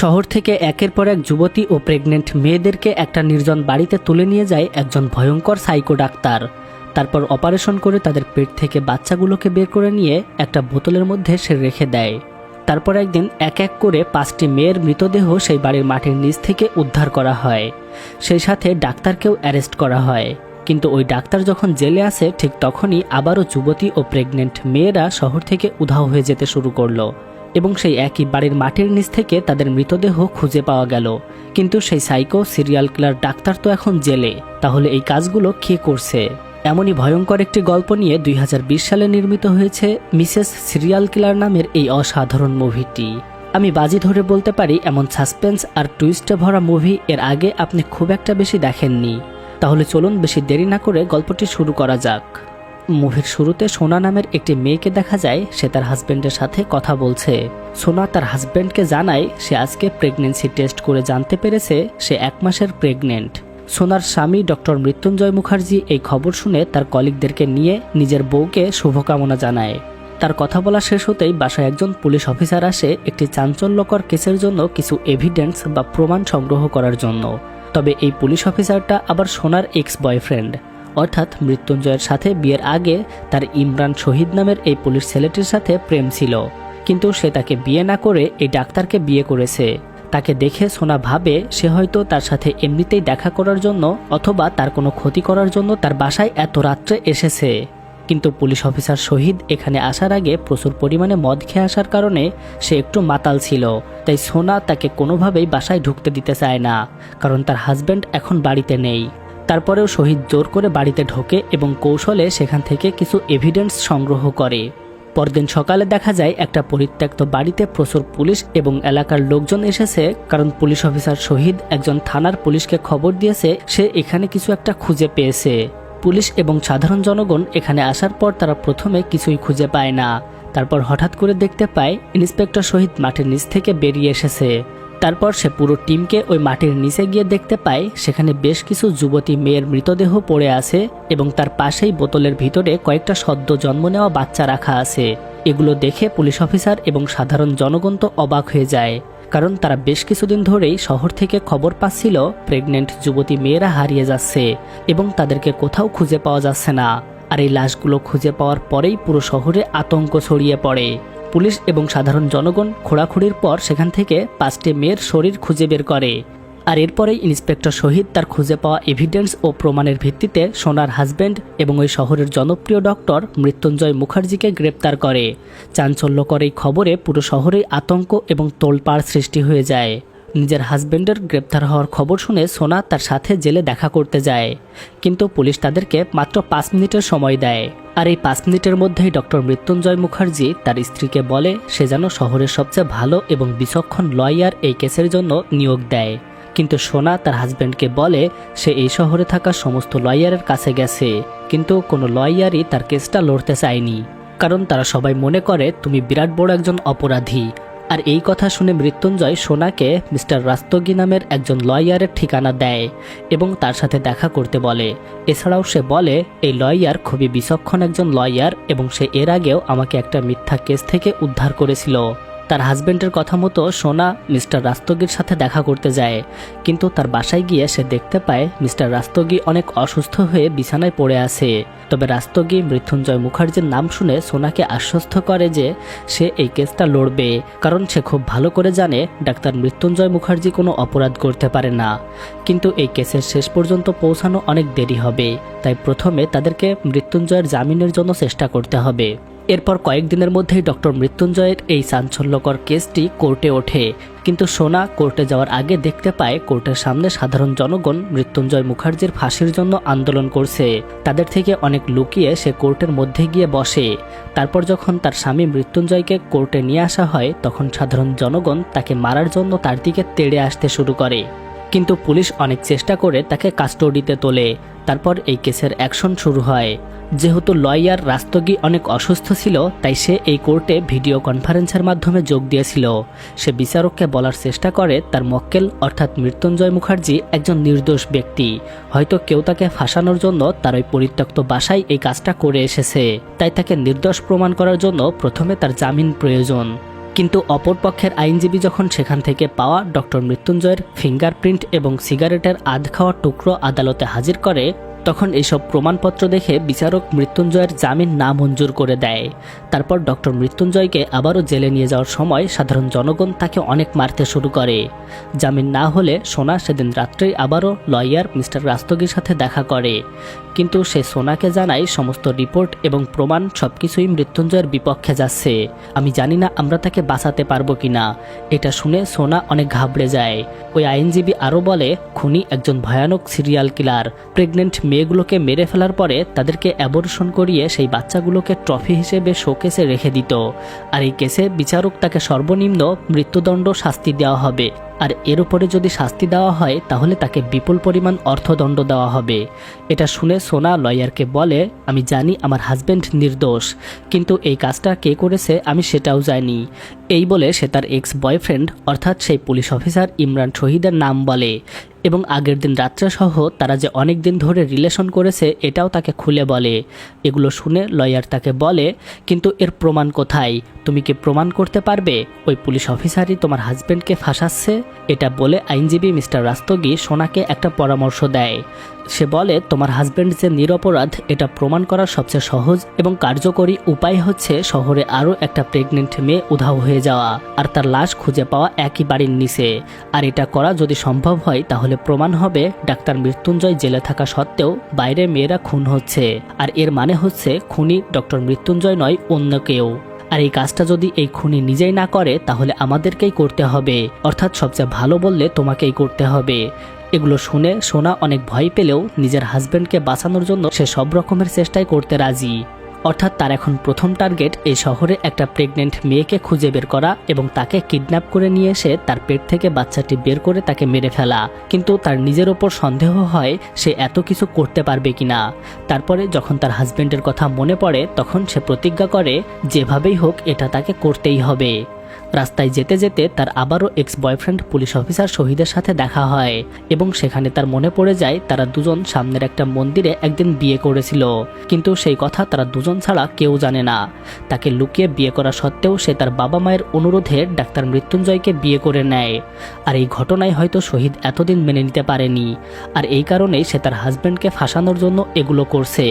শহর থেকে একের পর এক যুবতী ও প্রেগনেন্ট মেয়েদেরকে একটা নির্জন বাড়িতে তুলে নিয়ে যায় একজন ভয়ঙ্কর সাইকো ডাক্তার। তারপর অপারেশন করে তাদের পেট থেকে বাচ্চাগুলোকে বের করে নিয়ে একটা বোতলের মধ্যে সে রেখে দেয়। তারপর একদিন এক এক করে 5টি মেয়ের মৃতদেহ সেই বাড়ির মাটির নিচ থেকে উদ্ধার করা হয়। সেই সাথে ডাক্তারকেও অ্যারেস্ট করা হয়। কিন্তু ওই ডাক্তার যখন জেলে আসে ঠিক তখনই আবারও যুবতী ও প্রেগনেন্ট মেয়েরা শহর থেকে উধাও হয়ে যেতে শুরু করলো এবং সেই একই বাড়ির মাটির নিচ থেকে তাদের মৃতদেহ খুঁজে পাওয়া গেল। কিন্তু সেই সাইকো সিরিয়াল কিলার ডাক্তার তো এখন জেলে, তাহলে এই কাজগুলো কে করছে? এমনই ভয়ঙ্কর একটি গল্প নিয়ে 2020 সালে নির্মিত হয়েছে মিসেস সিরিয়াল কিলার নামের এই অসাধারণ মুভিটি। আমি বাজি ধরে বলতে পারি এমন সাসপেন্স আর টুইস্টে ভরা মুভি এর আগে আপনি খুব একটা বেশি দেখেননি। তাহলে চলুন বেশি দেরি না করে গল্পটি শুরু করা যাক। মুভির শুরুতে সোনা নামের একটি মেয়েকে দেখা যায়, সে তার হাজব্যান্ডের সাথে কথা বলছে। সোনা তার হাজব্যান্ডকে জানায় সে আজকে প্রেগনেন্সি টেস্ট করে জানতে পেরেছে সে 1 মাসের প্রেগনেন্ট। সোনার স্বামী ডক্টর মৃত্যুঞ্জয় মুখার্জি এই খবর শুনে তার কলিগদেরকে নিয়ে নিজের বউকে শুভকামনা জানায়। তার কথা বলা শেষ হতেই বাসায় একজন পুলিশ অফিসার আসে একটি চাঞ্চল্যকর কেসের জন্য কিছু এভিডেন্স বা প্রমাণ সংগ্রহ করার জন্য। তবে এই পুলিশ অফিসারটা আবার সোনার এক্স বয়ফ্রেন্ড, অর্থাৎ মৃত্যুঞ্জয়ের সাথে বিয়ের আগে তার ইমরান শহীদ নামের এই পুলিশ ছেলেটির সাথে প্রেম ছিল। কিন্তু সে তাকে বিয়ে না করে এই ডাক্তারকে বিয়ে করেছে। তাকে দেখে সোনা ভাবে সে হয়তো তার সাথে এমনিতেই দেখা করার জন্য অথবা তার কোনো ক্ষতি করার জন্য তার বাসায় এত রাত্রে এসেছে। কিন্তু পুলিশ অফিসার শহীদ এখানে আসার আগে প্রচুর পরিমাণে মদ খেয়ে আসার কারণে সে একটু মাতাল ছিল। তাই সোনা তাকে কোনোভাবেই বাসায় ঢুকতে দিতে চায় না, কারণ তার হাজব্যান্ড এখন বাড়িতে নেই। তারপরেও শহীদ জোর করে বাড়িতে ঢোকে এবং কৌশলে সেখান থেকে কিছু এভিডেন্স সংগ্রহ করে। পরদিন সকালে দেখা যায় একটা পরিত্যক্ত বাড়িতে প্রচুর পুলিশ এবং এলাকার লোকজন এসেছে, কারণ পুলিশ অফিসার শহীদ একজন থানার পুলিশকে খবর দিয়েছে সে এখানে কিছু একটা খুঁজে পেয়েছে। পুলিশ এবং সাধারণ জনগণ এখানে আসার পর তারা প্রথমে কিছুই খুঁজে পায় না। তারপর হঠাৎ করে দেখতে পায় ইন্সপেক্টর শহীদ মাটির নিচ থেকে বেরিয়ে এসেছে। তারপর সে পুরো টিমকে ওই মাটির নিচে গিয়ে দেখতে পায় সেখানে বেশ কিছু যুবতী মেয়ের মৃতদেহ পড়ে আছে এবং তার পাশেই বোতলের ভিতরে কয়েকটা সদ্য জন্ম নেওয়া বাচ্চা রাখা আছে। এগুলো দেখে পুলিশ অফিসার এবং সাধারণ জনগণ তো অবাক হয়ে যায়, কারণ তারা বেশ কিছুদিন ধরেই শহর থেকে খবর পাচ্ছিল প্রেগনেন্ট যুবতী মেয়েরা হারিয়ে যাচ্ছে এবং তাদেরকে কোথাও খুঁজে পাওয়া যাচ্ছে না। আর এই লাশগুলো খুঁজে পাওয়ার পরেই পুরো শহরে আতঙ্ক ছড়িয়ে পড়ে। পুলিশ এবং সাধারণ জনগণ খোঁড়াখুড়ির পর সেখান থেকে 5টি মেয়ের শরীর খুঁজে বের করে। আর এরপরেই ইন্সপেক্টর শহীদ তার খুঁজে পাওয়া এভিডেন্স ও প্রমাণের ভিত্তিতে সোনার হাজব্যান্ড এবং ওই শহরের জনপ্রিয় ডক্টর মৃত্যুঞ্জয় মুখার্জিকে গ্রেপ্তার করে। চাঞ্চল্যকর এই খবরে পুরো শহরেই আতঙ্ক এবং তোলপাড় সৃষ্টি হয়ে যায়। নিজের হাজব্যান্ডের গ্রেপ্তার হওয়ার খবর শুনে সোনা তার সাথে জেলে দেখা করতে যায়, কিন্তু পুলিশ তাদেরকে মাত্র 5 মিনিটের সময় দেয়। আর এই 5 মিনিটের মধ্যেই ডক্টর মৃত্যুঞ্জয় মুখার্জি তার স্ত্রীকে বলে সে যেন শহরের সবচেয়ে ভালো এবং বিচক্ষণ লয়ার এই কেসের জন্য নিয়োগ দেয়। কিন্তু সোনা তার হাজব্যান্ডকে বলে সে এই শহরে থাকা সমস্ত লয়ারের কাছে গেছে, কিন্তু কোনো লয়ারই তার কেসটা লড়তে চায়নি, কারণ তারা সবাই মনে করে তুমি বিরাট বড় একজন অপরাধী। আর এই কথা শুনে মৃত্যুঞ্জয় সোনাকে মিস্টার রাস্তগি নামের একজন লয়ারের ঠিকানা দেয় এবং তার সাথে দেখা করতে বলে। এছাড়াও সে বলে এই লয়ার খুবই বিচক্ষণ একজন লয়ার এবং সে এর আগেও আমাকে একটা মিথ্যা কেস থেকে উদ্ধার করেছিল। তার হাজব্যান্ডের কথা মতো সোনা মিস্টার রাস্তগির সাথে দেখা করতে যায়, কিন্তু তার বাসায় গিয়ে সে দেখতে পায় মিস্টার রাস্তগি অনেক অসুস্থ হয়ে বিছানায় পড়ে আছে। তবে রাস্তগি মৃত্যুঞ্জয় মুখার্জির নাম শুনে সোনাকে আশ্বস্ত করে যে সে এই কেসটা লড়বে, কারণ সে খুব ভালো করে জানে ডাক্তার মৃত্যুঞ্জয় মুখার্জি কোনো অপরাধ করতে পারে না। কিন্তু এই কেসের শেষ পর্যন্ত পৌঁছানো অনেক দেরি হবে, তাই প্রথমে তাদেরকে মৃত্যুঞ্জয়ের জামিনের জন্য চেষ্টা করতে হবে। এরপর কয়েকদিনের মধ্যেই ডক্টর মৃত্যুঞ্জয়ের এই চাঞ্চল্যকর কেসটি কোর্টে ওঠে, কিন্তু সোনা কোর্টে যাওয়ার আগে দেখতে পায় কোর্টের সামনে সাধারণ জনগণ মৃত্যুঞ্জয় মুখার্জির ফাঁসির জন্য আন্দোলন করছে। তাদের থেকে অনেক লুকিয়ে সে কোর্টের মধ্যে গিয়ে বসে। তারপর যখন তার স্বামী মৃত্যুঞ্জয়কে কোর্টে নিয়ে আসা হয় তখন সাধারণ জনগণ তাকে মারার জন্য তার দিকে তেড়ে আসতে শুরু করে, কিন্তু পুলিশ অনেক চেষ্টা করে তাকে কাস্টডিতে তোলে। তারপর এই কেসের অ্যাকশন শুরু হয়। যেহেতু লয়ার রাস্তগি অনেক অসুস্থ ছিল, তাই সে এই কোর্টে ভিডিও কনফারেন্সের মাধ্যমে যোগ দিয়েছিল। সে বিচারককে বলার চেষ্টা করে তার মক্কেল অর্থাৎ মৃত্যুঞ্জয় মুখার্জি একজন নির্দোষ ব্যক্তি, হয়তো কেউ তাকে ফাঁসানোর জন্য তার ওই পরিত্যক্ত বাসায় এই কাজটা করে এসেছে, তাই তাকে নির্দোষ প্রমাণ করার জন্য প্রথমে তার জামিন প্রয়োজন। কিন্তু অপরপক্ষের আইনজীবী যখন সেখান থেকে পাওয়া ডক্টর মৃত্যুঞ্জয়ের ফিঙ্গারপ্রিন্ট এবং সিগারেটের আধ খাওয়া টুকরো আদালতে হাজির করে, তখন এইসব প্রমাণপত্র দেখে বিচারক মৃত্যুঞ্জয়ের জামিন নামঞ্জুর করে দেয়। তারপর ডক্টর মৃত্যুঞ্জয়কে আবারও জেলে নিয়ে যাওয়ার সময় সাধারণ জনগণ তাকে অনেক মারতে শুরু করে। জামিন না হলে সোনা সেদিন রাত্রেই আবারও লয়ার মিস্টার রাস্তগীর সাথে দেখা করে, কিন্তু সে সোনাকে জানায় সমস্ত রিপোর্ট এবং প্রমাণ সবকিছুই মৃত্যুঞ্জয়ের বিপক্ষে যাচ্ছে। আমি জানি না আমরা তাকে বাঁচাতে পারবো কিনা। এটা শুনে সোনা অনেক ঘাবড়ে যায়। ওই আইনজীবী আরও বলে, খুনি একজন ভয়ানক সিরিয়াল কিলার। প্রেগনেন্ট মেয়েগুলোকে মেরে ফেলার পরে তাদেরকে অ্যাবর্শন করিয়ে সেই বাচ্চাগুলোকে ট্রফি হিসেবে শোকেসে রেখে দিত। আর এই কেসে বিচারক তাকে সর্বনিম্ন মৃত্যুদণ্ড শাস্তি দেওয়া হবে, আর এর উপরে যদি শাস্তি দেওয়া হয় তাহলে তাকে বিপুল পরিমাণ অর্থদণ্ড দেওয়া হবে। এটা শুনে সোনা লয়ারকে বলে, আমি জানি আমার হাজব্যান্ড নির্দোষ, কিন্তু এই কাজটা কে করেছে আমি সেটাও জানি। এই বলে সে তার এক্স বয়ফ্রেন্ড অর্থাৎ সেই পুলিশ অফিসার ইমরান শহীদের নাম বলে এবং আগের দিন রাত্রে সহ তারা যে অনেক দিন ধরে রিলেশন করেছে এটাও তাকে খুলে বলে। এগুলো শুনে লয়ার তাকে বলে, কিন্তু এর প্রমাণ কোথায়? তুমি কি প্রমাণ করতে পারবে ওই পুলিশ অফিসারই তোমার হাজব্যান্ডকে ফাঁসাচ্ছে? এটা বলে আইনজীবী মিস্টার রাস্তগী সোনাকে একটা পরামর্শ দেয়। সে বলে, তোমার হাজব্যান্ড যে নিরপরাধ এটা প্রমাণ করার সবচেয়ে সহজ এবং কার্যকরী উপায় হচ্ছে শহরে আরও একটা প্রেগনেন্ট মেয়ে উধাও হয়ে যাওয়া আর তার লাশ খুঁজে পাওয়া একই বাড়ির নিচে। আর এটা করা যদি সম্ভব হয় তাহলে প্রমাণ হবে ডাক্তার মৃত্যুঞ্জয় জেলে থাকা সত্ত্বেও বাইরে মেয়েরা খুন হচ্ছে, আর এর মানে হচ্ছে খুনি ডক্টর মৃত্যুঞ্জয় নয়, অন্য কেউ। আর এই কাজটা যদি এই খুনি নিজেই না করে তাহলে আমাদেরকেই করতে হবে, অর্থাৎ সবচেয়ে ভালো বললে তোমাকেই করতে হবে। এগুলো শুনে সোনা অনেক ভয় পেলেও নিজের হাজব্যান্ডকে বাঁচানোর জন্য সে সব রকমের চেষ্টাই করতে রাজি। অর্থাৎ তার এখন প্রথম টার্গেট এই শহরে একটা প্রেগনেন্ট মেয়েকে খুঁজে বের করা এবং তাকে কিডন্যাপ করে নিয়ে এসে তার পেট থেকে বাচ্চাটি বের করে তাকে মেরে ফেলা। কিন্তু তার নিজের ওপর সন্দেহ হয় সে এত কিছু করতে পারবে কিনা। তারপরে যখন তার হাজব্যান্ডের কথা মনে পড়ে তখন সে প্রতিজ্ঞা করে যেভাবেই হোক এটা তাকে করতেই হবে। রাস্তায় যেতে যেতে তার আবারও এক্স বয়ফ্রেন্ড পুলিশ অফিসার শহীদের সাথে দেখা হয় এবং সেখানে তার মনে পড়ে যায় তারা দুজন সামনের একটা মন্দিরে একদিন বিয়ে করেছিল, কিন্তু সেই কথা তারা দুজন ছাড়া কেউ জানে না। তাকে লুকিয়ে বিয়ে করা সত্ত্বেও সে তার বাবা মায়ের অনুরোধে ডাক্তার মৃত্যুঞ্জয়কে বিয়ে করে নেয়। আর এই ঘটনায় হয়তো শহীদ এতদিন মেনে নিতে পারেনি, আর এই কারণেই সে তার হাজব্যান্ডকে ফাঁসানোর জন্য এগুলো করছে।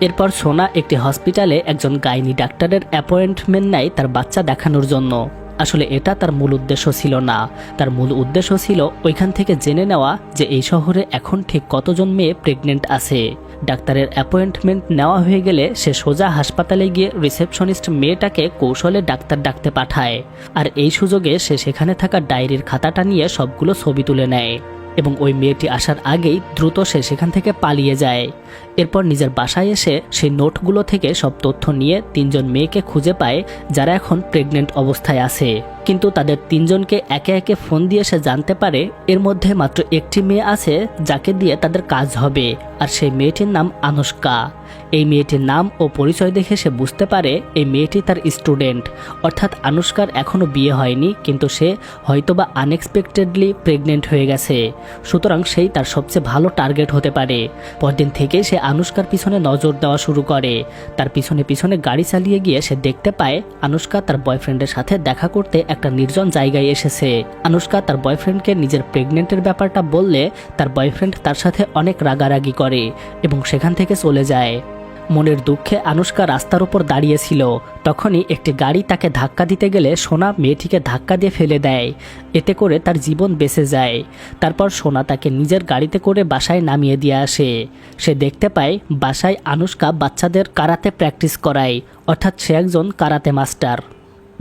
এরপর সোনা একটি হসপিটালে একজন গাইনি ডাক্তারের অ্যাপয়েন্টমেন্ট নেয় তার বাচ্চা দেখানোর জন্য। আসলে এটা তার মূল উদ্দেশ্য ছিল না। তার মূল উদ্দেশ্য ছিল ওইখান থেকে জেনে নেওয়া যে এই শহরে এখন ঠিক কতজন মেয়ে প্রেগনেন্ট আছে। ডাক্তারের অ্যাপয়েন্টমেন্ট নেওয়া হয়ে গেলে সে সোজা হাসপাতালে গিয়ে রিসেপশনিস্ট মেয়েটাকে কৌশলে ডাক্তার ডাকতে পাঠায়, আর এই সুযোগে সে সেখানে থাকা ডায়েরির খাতাটা নিয়ে সবগুলো ছবি তুলে নেয় এবং ওই মেয়েটি আসার আগেই দ্রুত সে সেখান থেকে পালিয়ে যায়। এরপর নিজের বাসায় এসে সেই নোটগুলো থেকে সব তথ্য নিয়ে তিনজন মেয়েকে খুঁজে পায় যারা এখন প্রেগনেন্ট অবস্থায় আছে। কিন্তু তাদের তিনজনকে একে একে ফোন দিয়ে সে জানতে পারে এর মধ্যে মাত্র একটি মেয়ে আছে যাকে দিয়ে তাদের কাজ হবে, আর সেই মেয়েটির নাম আনুশকা। এই মেয়েটির নাম ও পরিচয় দেখে সে বুঝতে পারে এই মেয়েটি তার স্টুডেন্ট, অর্থাৎ আনুশকার এখনও বিয়ে হয়নি, কিন্তু সে হয়তোবা আনএক্সপেক্টেডলি প্রেগনেন্ট হয়ে গেছে। সুতরাং সেই তার সবচেয়ে ভালো টার্গেট হতে পারে। পরদিন থেকে সে আনুশকার পিছনে নজর দেওয়া শুরু করে। তার পিছনে পিছনে গাড়ি চালিয়ে গিয়ে সে দেখতে পায় আনুশকা তার বয়ফ্রেন্ডের সাথে দেখা করতে একটা নির্জন জায়গায় এসেছে। আনুশকা তার বয়ফ্রেন্ডকে নিজের প্রেগনেন্টের ব্যাপারটা বললে তার বয়ফ্রেন্ড তার সাথে অনেক রাগারাগি করে এবং সেখান থেকে চলে যায়। মনের দুঃখে আনুশকা রাস্তার উপর দাঁড়িয়েছিল, তখনই একটি গাড়ি তাকে ধাক্কা দিতে গেলে সোনা মেয়েটিকে ধাক্কা দিয়ে ফেলে দেয়। এতে করে তার জীবন বেঁচে যায়। তারপর সোনা তাকে নিজের গাড়িতে করে বাসায় নামিয়ে দিয়ে আসে। সে দেখতে পায় বাসায় আনুশকা বাচ্চাদের কারাতে প্র্যাকটিস করায়, অর্থাৎ সে একজন কারাতে মাস্টার।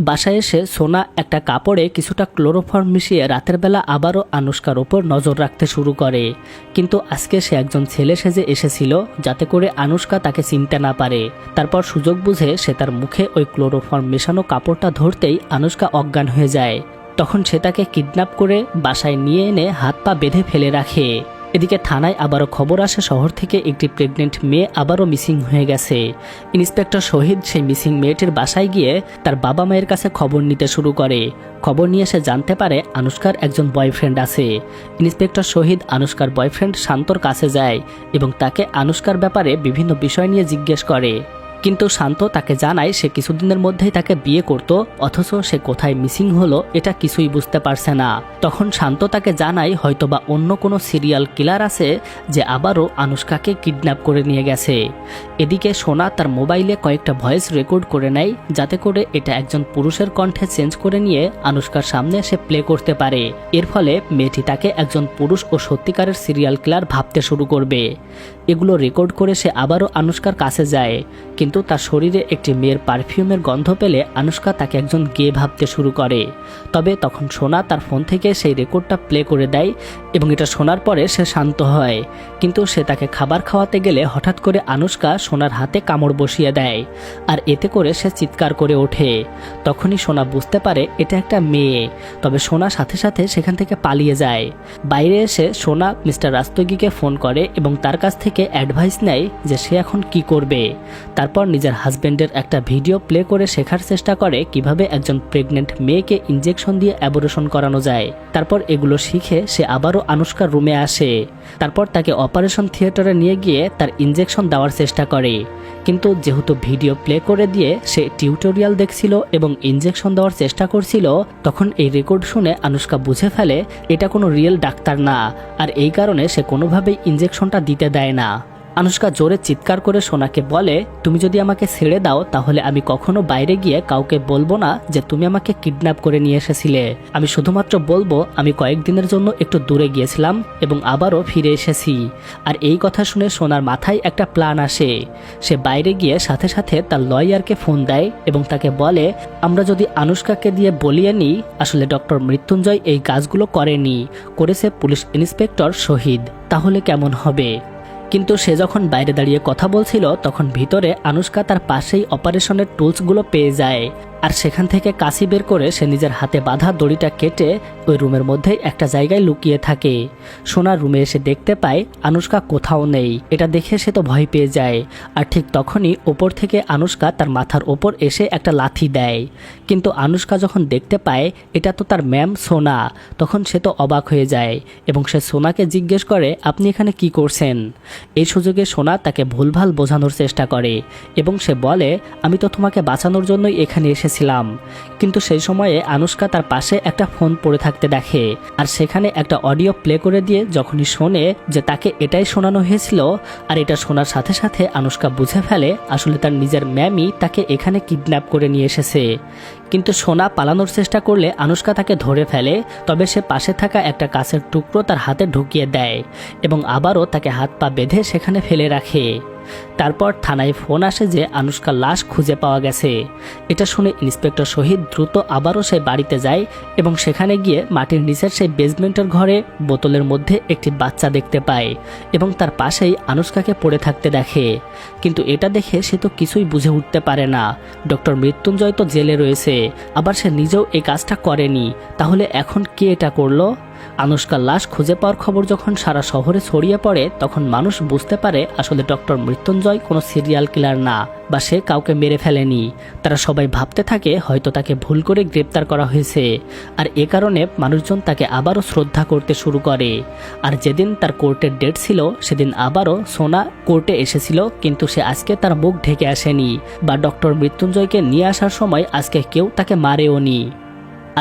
বাসায় এসে সোনা একটা কাপড়ে কিছুটা ক্লোরোফর্ম মিশিয়ে রাতের বেলা আবারও আনুশকার ওপর নজর রাখতে শুরু করে। কিন্তু আজকে সে একজন ছেলে সেজে এসেছিল যাতে করে আনুশকা তাকে চিনতে না পারে। তারপর সুযোগ বুঝে সে তার মুখে ওই ক্লোরোফর্ম মেশানো কাপড়টা ধরতেই আনুশকা অজ্ঞান হয়ে যায়। তখন সে তাকে কিডন্যাপ করে বাসায় নিয়ে এনে হাত পা বেঁধে ফেলে রাখে। এদিকে থানায় আবারও খবর আসে শহর থেকে একটি প্রেগনেন্ট মেয়ে আবারও মিসিং হয়ে গেছে। ইন্সপেক্টর শহীদ সেই মিসিং মেয়েটির বাসায় গিয়ে তার বাবা মায়ের কাছে খবর নিতে শুরু করে। খবর নিয়ে সে জানতে পারে আনুশকার একজন বয়ফ্রেন্ড আছে। ইন্সপেক্টর শহীদ আনুশকার বয়ফ্রেন্ড শান্তর কাছে যায় এবং তাকে আনুশকার ব্যাপারে বিভিন্ন বিষয় নিয়ে জিজ্ঞেস করে। কিন্তু শান্ত তাকে জানায় সে কিছুদিনের মধ্যেই তাকে বিয়ে করত, অথচ সে কোথায় মিসিং হলো এটা কিছুই বুঝতে পারছে না। তখন শান্ত তাকে জানায় হয়তোবা অন্য কোনো সিরিয়াল কিলার আছে যে আবারও আনুশকাকে কিডন্যাপ করে নিয়ে গেছে। এদিকে সোনা তার মোবাইলে কয়েকটা ভয়েস রেকর্ড করে নেয়, যাতে করে এটা একজন পুরুষের কণ্ঠে চেঞ্জ করে নিয়ে আনুশকার সামনে সে প্লে করতে পারে। এর ফলে মেয়েটি তাকে একজন পুরুষ ও সত্যিকারের সিরিয়াল কিলার ভাবতে শুরু করবে। এগুলো রেকর্ড করে সে আবারও আনুশকার কাছে যায়, কিন্তু তার শরীরে একটি মেয়ের পারফিউমের গন্ধ পেলে আনুশকা তাকে একজন গে ভাবতে শুরু করে। তবে তখন সোনা তার ফোন থেকে সেই রেকর্ডটা প্লে করে দেয় এবং এটা শোনার পরে সে শান্ত হয়। কিন্তু সে তাকে খাবার খাওয়াতে গেলে হঠাৎ করে আনুশকা সোনার হাতে কামড় বসিয়ে দেয়, আর এতে করে সে চিৎকার করে ওঠে। তখনই সোনা বুঝতে পারে এটা একটা মেয়ে। তবে সোনা সাথে সাথে সেখান থেকে পালিয়ে যায়। বাইরে এসে সোনা মিস্টার রাস্তগিকে ফোন করে এবং তার কাছ থেকে অ্যাডভাইস নেয় যে সে এখন কি করবে। তারপর নিজের হাজবেন্ডের একটা ভিডিও প্লে করে শেখার চেষ্টা করে কিভাবে একজন প্রেগনেন্ট মেয়েকে ইনজেকশন দিয়ে অ্যাবর্শন করানো যায়। তারপর এগুলো শিখে সে আবারও আনুশকার রুমে আসে। তারপর তাকে অপারেশন থিয়েটারে নিয়ে গিয়ে তার ইনজেকশন দেওয়ার চেষ্টা করে, কিন্তু যেহেতু ভিডিও প্লে করে দিয়ে সে টিউটোরিয়াল দেখছিল এবং ইনজেকশন দেওয়ার চেষ্টা করছিল, তখন এই রেকর্ড শুনে আনুশকা বুঝে ফেলে এটা কোনো রিয়েল ডাক্তার না, আর এই কারণে সে কোনোভাবেই ইনজেকশনটা দিতে দেয় না। আনুশকা জোরে চিৎকার করে সোনাকে বলে, তুমি যদি আমাকে ছেড়ে দাও তাহলে আমি কখনো বাইরে গিয়ে কাউকে বলবো না যে তুমি আমাকে কিডন্যাপ করে নিয়ে এসেছিলে। আমি শুধুমাত্র বলবো আমি কয়েকদিনের জন্য একটু দূরে গিয়েছিলাম এবং আবারও ফিরে এসেছি। আর এই কথা শুনে সোনার মাথায় একটা প্ল্যান আসে। সে বাইরে গিয়ে সাথে সাথে তার লয়ারকে ফোন দেয় এবং তাকে বলে, আমরা যদি আনুশকাকে দিয়ে বলিয়ে নিই আসলে ডক্টর মৃত্যুঞ্জয় এই কাজগুলো করেনি, করেছে পুলিশ ইন্সপেক্টর শহীদ, তাহলে কেমন হবে। কিন্তু সে যখন বাইরে দাঁড়িয়ে কথা বলছিল তখন ভিতরে আনুশকা তার পাশেই অপারেশনের টুলসগুলো পেয়ে যায়, আর সেখান থেকে কাঁচি বের করে সে নিজের হাতে বাঁধা দড়িটা কেটে ওই রুমের মধ্যে একটা জায়গায় লুকিয়ে থাকে। সোনার রুমে এসে দেখতে পায় আনুশকা কোথাও নেই। এটা দেখে সে তো ভয় পেয়ে যায়, আর ঠিক তখনই ওপর থেকে আনুশকা তার মাথার ওপর এসে একটা লাথি দেয়। কিন্তু আনুশকা যখন দেখতে পায় এটা তো তার ম্যাম সোনা, তখন সে তো অবাক হয়ে যায় এবং সে সোনাকে জিজ্ঞেস করে, আপনি এখানে কি করছেন। এই সুযোগে সোনা তাকে ভুলভাল বোঝানোর চেষ্টা করে এবং সে বলে, আমি তো তোমাকে বাঁচানোর জন্যই এখানে এসেছিলাম। কিন্তু সেই সময়ে আনুশকা তার পাশে একটা ফোন পড়ে থাকতে দেখে, আর সেখানে একটা অডিও প্লে করে দিয়ে যখনই শোনে যে তাকে এটাই শোনানো হয়েছিল, আর এটা শোনার সাথে সাথে আনুশকা বুঝে ফেলে আসলে তার নিজের ম্যামই তাকে এখানে কিডন্যাপ করে নিয়ে এসেছে। কিন্তু সোনা পালানোর চেষ্টা করলে আনুশকা তাকে ধরে ফেলে। তবে সে পাশে থাকা একটা কাঁচের টুকরো তার হাতে ঢুকিয়ে দেয় এবং আবারও তাকে হাত পা বেঁধে সেখানে ফেলে রাখে। তারপর থানায় ফোন আসে যে আনুশকার লাশ খুঁজে পাওয়া গেছে। এটা শুনে ইন্সপেক্টর শহীদ দ্রুত আবারও সেই বাড়িতে যায় এবং সেখানে গিয়ে মাটির নিচের সেই বেসমেন্টের ঘরে বোতলের মধ্যে একটি বাচ্চা দেখতে পায় এবং তার পাশেই আনুশকাকে পড়ে থাকতে দেখে। কিন্তু এটা দেখে সে তো কিছুই বুঝে উঠতে পারে না। ডক্টর মৃত্যুঞ্জয় তো জেলে রয়েছে, আবার সে নিজেও এই কাজটা করেনি, তাহলে এখন কে এটা করলো। আনুশকার লাশ খুঁজে পাওয়ার খবর যখন সারা শহরে ছড়িয়ে পড়ে তখন মানুষ বুঝতে পারে আসলে ডক্টর মৃত্যুঞ্জয় কোনো সিরিয়াল কিলার না, বা সে কাউকে মেরে ফেলেনি। তারা সবাই ভাবতে থাকে হয়তো তাকে ভুল করে গ্রেপ্তার করা হয়েছে, আর এ কারণে মানুষজন তাকে আবারও শ্রদ্ধা করতে শুরু করে। আর যেদিন তার কোর্টের ডেট ছিল সেদিন আবারও সোনা কোর্টে এসেছিল, কিন্তু সে আজকে তার মুখ ঢেকে আসেনি, বা ডক্টর মৃত্যুঞ্জয়কে নিয়ে আসার সময় আজকে কেউ তাকে মারেও নি।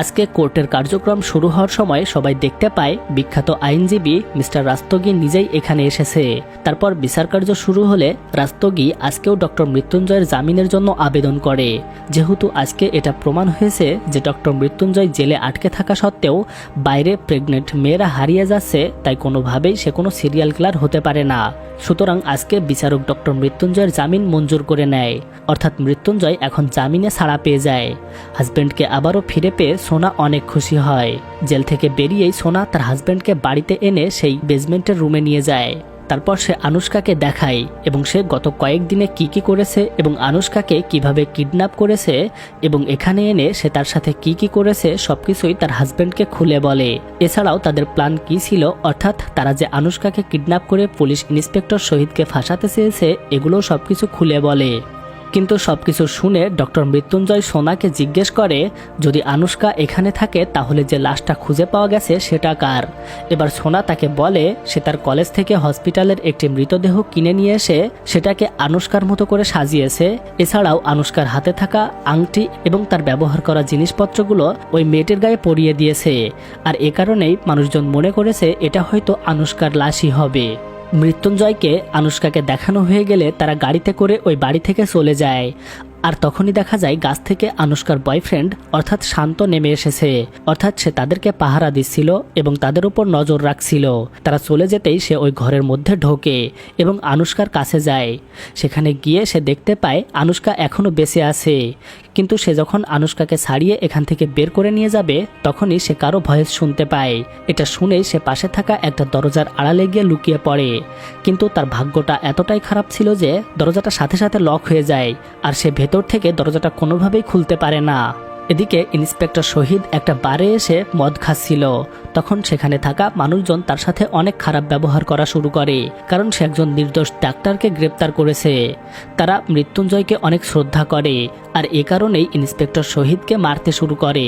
আজকে কোর্টের কার্যক্রম শুরু হওয়ার সময় সবাই দেখতে পায় বিখ্যাত আইনজীবী মিস্টার রাস্তগি নিজেই এখানে এসেছে। তারপর বিচার কার্য শুরু হলে রাস্তগি আজকেও ডক্টর মৃত্যুঞ্জয়ের জামিনের জন্য আবেদন করে। যেহেতু আজকে এটা প্রমাণ হয়েছে যে ডক্টর মৃত্যুঞ্জয় জেলে আটকে থাকা সত্ত্বেও বাইরে প্রেগনেন্ট মেয়েরা হারিয়ে যাচ্ছে, তাই কোনোভাবেই সে কোনো সিরিয়াল কিলার হতে পারে না। সুতরাং আজকে বিচারক ডক্টর মৃত্যুঞ্জয়ের জামিন মঞ্জুর করে নেয়, অর্থাৎ মৃত্যুঞ্জয় এখন জামিনে ছাড়া পেয়ে যায়। হাজব্যান্ডকে আবারও ফিরে পেয়ে সোনা অনেক খুশি হয়। জেল থেকে বেরিয়েই সোনা তার হাজব্যান্ডকে বাড়িতে এনে সেই বেসমেন্টের রুমে নিয়ে যায়। তারপর সে আনুশকাকে দেখায় এবং সে গত কয়েকদিনে কি কি করেছে এবং আনুশকাকে কিভাবে কিডন্যাপ করেছে এবং এখানে এনে সে তার সাথে কি কি করেছে সবকিছুই তার হাজব্যান্ডকে খুলে বলে। এছাড়াও তাদের প্ল্যান কি ছিল, অর্থাৎ তারা যে আনুশকাকে কিডন্যাপ করে পুলিশ ইন্সপেক্টর শহীদকে ফাঁসাতে চেয়েছে, এগুলো সবকিছু খুলে বলে। কিন্তু সবকিছু শুনে ডক্টর মৃত্যুঞ্জয় সোনাকে জিজ্ঞেস করে যদি আনুশকা এখানে থাকে তাহলে যে লাশটা খুঁজে পাওয়া গেছে সেটা কার। এবার সোনা তাকে বলে সে তার কলেজ থেকে হসপিটালের একটি মৃতদেহ কিনে নিয়ে এসে সেটাকে আনুশকার মতো করে সাজিয়েছে। এছাড়াও আনুশকার হাতে থাকা আংটি এবং তার ব্যবহার করা জিনিসপত্রগুলো ওই মেয়েটির গায়ে পরিয়ে দিয়েছে। আর এ কারণেই মানুষজন মনে করেছে এটা হয়তো আনুশকার লাশই হবে। মৃত্যুঞ্জয়কে আনুশকাকে দেখানো হয়ে গেলে তারা গাড়িতে করে ওই বাড়ি থেকে চলে যায়। আর তখনই দেখা যায় গাছ থেকে আনুশকার বয়ফ্রেন্ড অর্থাৎ শান্ত নেমে এসেছে। অর্থাৎ সে তাদেরকে পাহারা দিচ্ছিল এবং তাদের উপর নজর রাখছিল। তারা চলে যেতেই সে ওই ঘরের মধ্যে ঢোকে এবং আনুশকার কাছে যায়। সেখানে গিয়ে সে দেখতে পায় আনুশকা এখনো বেঁচে আছে। কিন্তু সে যখন আনুশকাকে ছাড়িয়ে এখান থেকে বের করে নিয়ে যাবে তখনই সে কারো ভয়েস শুনতে পায়। এটা শুনেই সে পাশে থাকা একটা দরজার আড়ালে গিয়ে লুকিয়ে পড়ে। কিন্তু তার ভাগ্যটা এতটাই খারাপ ছিল যে দরজাটা সাথে সাথে লক হয়ে যায় আর সে ভেতর থেকে দরজাটা কোনোভাবেই খুলতে পারে না। এদিকে ইন্সপেক্টর শহীদ একটা বারে এসে মদ খাচ্ছিল। তখন সেখানে থাকা মানুষজন তার সাথে অনেক খারাপ ব্যবহার করা শুরু করে, কারণ সে একজন নির্দোষ ডাক্তারকে গ্রেপ্তার করেছে। তারা মৃত্যুঞ্জয়কে অনেক শ্রদ্ধা করে আর এ কারণেই ইন্সপেক্টর শহীদকে মারতে শুরু করে।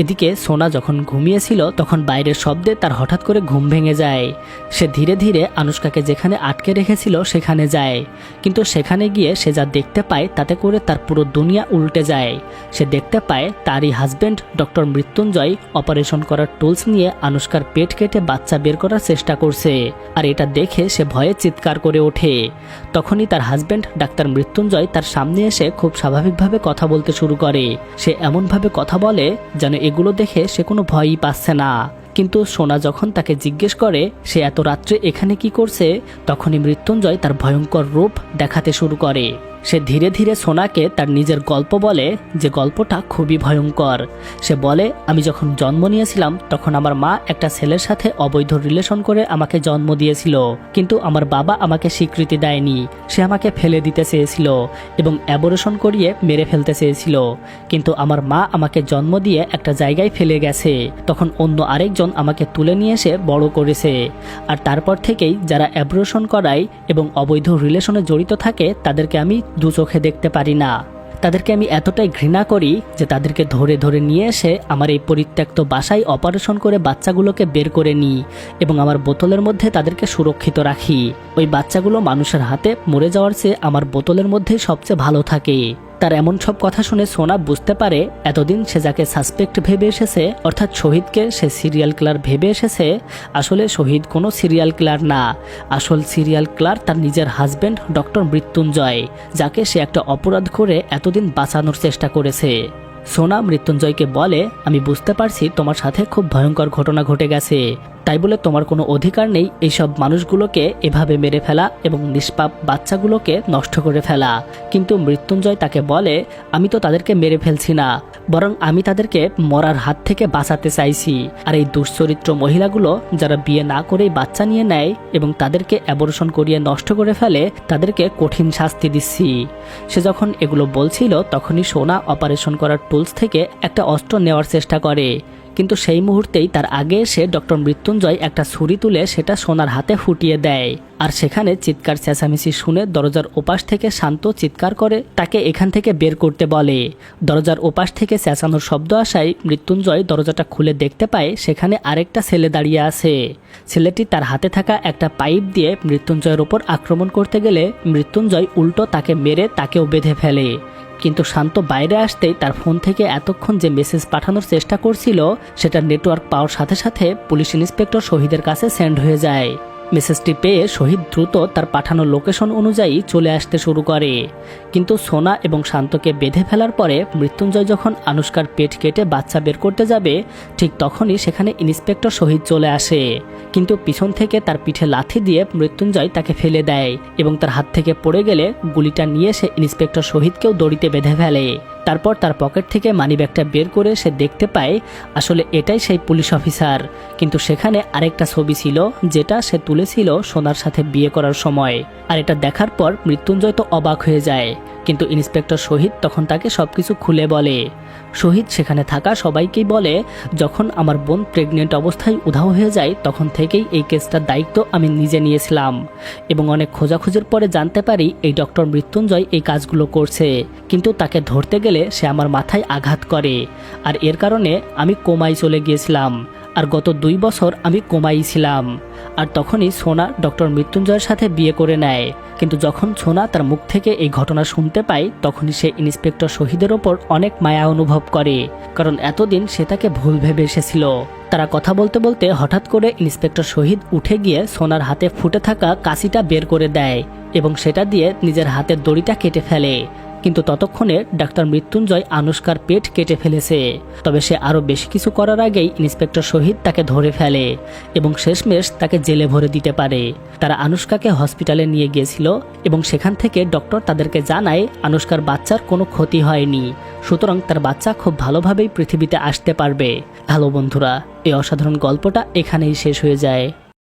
এদিকে সোনা যখন ঘুমিয়েছিল তখন বাইরের শব্দে তার হঠাৎ করে ঘুম ভেঙে যায়। সে ধীরে ধীরে আনুশকাকে যেখানে আটকে রেখেছিল সেখানে যায়। কিন্তু সেখানে গিয়ে সে যা দেখতে পায় তাতে করে তার পুরো দুনিয়া উল্টে যায়। সে দেখতে পায় তারই হাজবেন্ড ডক্টর মৃত্যুঞ্জয় অপারেশন করার টুলস নিয়ে আনুশকার পেট কেটে বাচ্চা বের করার চেষ্টা করছে। আর এটা দেখে সে ভয়ে চিৎকার করে ওঠে। তখনই তার হাজবেন্ড ডাক্তার মৃত্যুঞ্জয় তার সামনে এসে খুব স্বাভাবিকভাবে কথা বলতে শুরু করে। সে এমনভাবে কথা বলে যেন এগুলো দেখে সে কোনো ভয়ই পাচ্ছে না। কিন্তু সোনা যখন তাকে জিজ্ঞেস করে সে এত রাত্রে এখানে কি করছে, তখনই মৃত্যুঞ্জয় তার ভয়ঙ্কর রূপ দেখাতে শুরু করে। সে ধীরে ধীরে সোনাকে তার নিজের গল্প বলে, যে গল্পটা খুবই ভয়ঙ্কর। সে বলে, আমি যখন জন্ম নিয়েছিলাম তখন আমার মা একটা ছেলের সাথে অবৈধ রিলেশন করে আমাকে জন্ম দিয়েছিল, কিন্তু আমার বাবা আমাকে স্বীকৃতি দেয়নি। সে আমাকে ফেলে দিতে চেয়েছিল এবং অ্যাবর্শন করিয়ে মেরে ফেলতে চেয়েছিল, কিন্তু আমার মা আমাকে জন্ম দিয়ে একটা জায়গায় ফেলে গেছে। তখন অন্য আরেকজন আমাকে তুলে নিয়ে এসে বড় করেছে। আর তারপর থেকেই যারা অ্যাবর্শন করায় এবং অবৈধ রিলেশনে জড়িত থাকে তাদেরকে আমি দু চোখে দেখতে পারি না। তাদেরকে আমি এতটাই ঘৃণা করি যে তাদেরকে ধরে ধরে নিয়ে এসে আমার এই পরিত্যক্ত বাসায় অপারেশন করে বাচ্চাগুলোকে বের করে নিই এবং আমার বোতলের মধ্যে তাদেরকে সুরক্ষিত রাখি। ওই বাচ্চাগুলো মানুষের হাতে মরে যাওয়ার চেয়ে আমার বোতলের মধ্যেই সবচেয়ে ভালো থাকে। তার এমন সব কথা শুনে সোনা বুঝতে পারে এতদিন সে যাকে সাসপেক্ট ভেবে এসেছে, অর্থাৎ শহীদকে সে সিরিয়াল কিলার ভেবে এসেছে, আসলে শহীদ কোনো সিরিয়াল কিলার না। আসল সিরিয়াল কিলার তার নিজের হাজবেন্ড ডক্টর মৃত্যুঞ্জয়, যাকে সে একটা অপরাধ করে এতদিন বাঁচানোর চেষ্টা করেছে। সোনা মৃত্যুঞ্জয়কে বলে, আমি বুঝতে পারছি তোমার সাথে খুব ভয়ঙ্কর ঘটনা ঘটে গেছে, তাই বলে তোমার কোনো অধিকার নেই এইসব মানুষগুলোকে এভাবে মেরে ফেলা এবং নিষ্পাপ বাচ্চাগুলোকে নষ্ট করে ফেলা। কিন্তু মৃত্যুঞ্জয় তাকে বলে, আমি তো তাদেরকে মেরে ফেলছি না, বরং আমি তাদেরকে মরার হাত থেকে বাঁচাতে চাইছি। আর এই দুশ্চরিত্র মহিলাগুলো যারা বিয়ে না করেই বাচ্চা নিয়ে নেয় এবং তাদেরকে অ্যাবর্শন করিয়ে নষ্ট করে ফেলে, তাদেরকে কঠিন শাস্তি দিচ্ছি। সে যখন এগুলো বলছিল তখনই সোনা অপারেশন করার টুলস থেকে একটা অস্ত্র নেওয়ার চেষ্টা করে, কিন্তু সেই মুহূর্তেই তার আগে এসে ডক্টর মৃত্যুঞ্জয় একটা ছুরি তুলে সেটা সোনার হাতে ফুটিয়ে দেয়। আর সেখানে চিৎকার চেঁচামেচি শুনে দরজার ওপাশ থেকে শান্ত চিৎকার করে তাকে এখান থেকে বের করতে বলে। দরজার ওপাশ থেকে চেঁচানোর শব্দ আসায় মৃত্যুঞ্জয় দরজাটা খুলে দেখতে পায় সেখানে আরেকটা ছেলে দাঁড়িয়ে আছে। ছেলেটি তার হাতে থাকা একটা পাইপ দিয়ে মৃত্যুঞ্জয়ের ওপর আক্রমণ করতে গেলে মৃত্যুঞ্জয় উল্টো তাকে মেরে তাকেও বেঁধে ফেলে। কিন্তু শান্ত বাইরে আসতেই তার ফোন থেকে এতক্ষণ যে মেসেজ পাঠানোর চেষ্টা করছিল সেটা নেটওয়ার্ক পাওয়ার সাথে সাথে পুলিশ ইন্সপেক্টর শহীদের কাছে সেন্ড হয়ে যায়। মেসেজটি পেয়ে শহীদ দ্রুত তার পাঠানো লোকেশন অনুযায়ী চলে আসতে শুরু করে। কিন্তু সোনা এবং শান্তকে বেঁধে ফেলার পরে মৃত্যুঞ্জয় যখন আনুশকার পেট কেটে বাচ্চা বের করতে যাবে ঠিক তখনই সেখানে ইন্সপেক্টর শহীদ চলে আসে। কিন্তু পিছন থেকে তার পিঠে লাথি দিয়ে মৃত্যুঞ্জয় তাকে ফেলে দেয় এবং তার হাত থেকে পড়ে গেলে গুলিটা নিয়ে সে ইন্সপেক্টর শহীদকেও দড়িতে বেঁধে ফেলে। তারপর তার পকেট থেকে মানিব্যাগটা বের করে সে দেখতে পায় আসলে এটাই সেই পুলিশ অফিসার, কিন্তু সেখানে আরেকটা ছবি ছিল যেটা সে তুলেছিল সোনার সাথে বিয়ে করার সময়। আর এটা দেখার পর মৃত্যুঞ্জয় তো অবাক হয়ে যায়, কিন্তু ইন্সপেক্টর শহীদ তখন তাকে সবকিছু খুলে বলে। শহীদ সেখানে থাকা সবাইকেই বলে, যখন আমার বোন প্রেগনেন্ট অবস্থায় উধাও হয়ে যায় তখন থেকেই এই কেসটার দায়িত্ব আমি নিজে নিয়েছিলাম এবং অনেক খোঁজাখুঁজির পরে জানতে পারি এই ডক্টর মৃত্যুঞ্জয় এই কাজগুলো করছে, কিন্তু তাকে ধরতে গেলে সে আমার মাথায় আঘাত করে আর এর কারণে আমি কোমায় চলে গিয়েছিলাম। আর গত 2 বছর আমি কোমাই ছিলাম। আর তখনই সোনা ডক্টর মৃত্যুঞ্জয়ের সাথে বিয়ে করে নেয়। কিন্তু যখন সোনা তার মুখ থেকে এই ঘটনা শুনতে পায় তখনই সে ইন্সপেক্টর শহীদের ওপর অনেক মায়া অনুভব করে, কারণ এতদিন সে তাকে ভুল ভেবে এসেছিল। তারা কথা বলতে বলতে হঠাৎ করে ইন্সপেক্টর শহীদ উঠে গিয়ে সোনার হাতে ফুটে থাকা কাঁচিটা বের করে দেয় এবং সেটা দিয়ে নিজের হাতের দড়িটা কেটে ফেলে। কিন্তু ততক্ষণে ডাক্তার মৃত্যুঞ্জয় আনুশকার পেট কেটে ফেলেছে। তবে সে আরও বেশি কিছু করার আগেই ইন্সপেক্টর শহীদ তাকে ধরে ফেলে এবং শেষমেশ তাকে জেলে ভরে দিতে পারে। তারা আনুশকাকে হসপিটালে নিয়ে গিয়েছিল এবং সেখান থেকে ডক্টর তাদেরকে জানায় আনুশকার বাচ্চার কোনো ক্ষতি হয়নি, সুতরাং তার বাচ্চা খুব ভালোভাবেই পৃথিবীতে আসতে পারবে। হ্যালো বন্ধুরা, এই অসাধারণ গল্পটা এখানেই শেষ হয়ে যায়।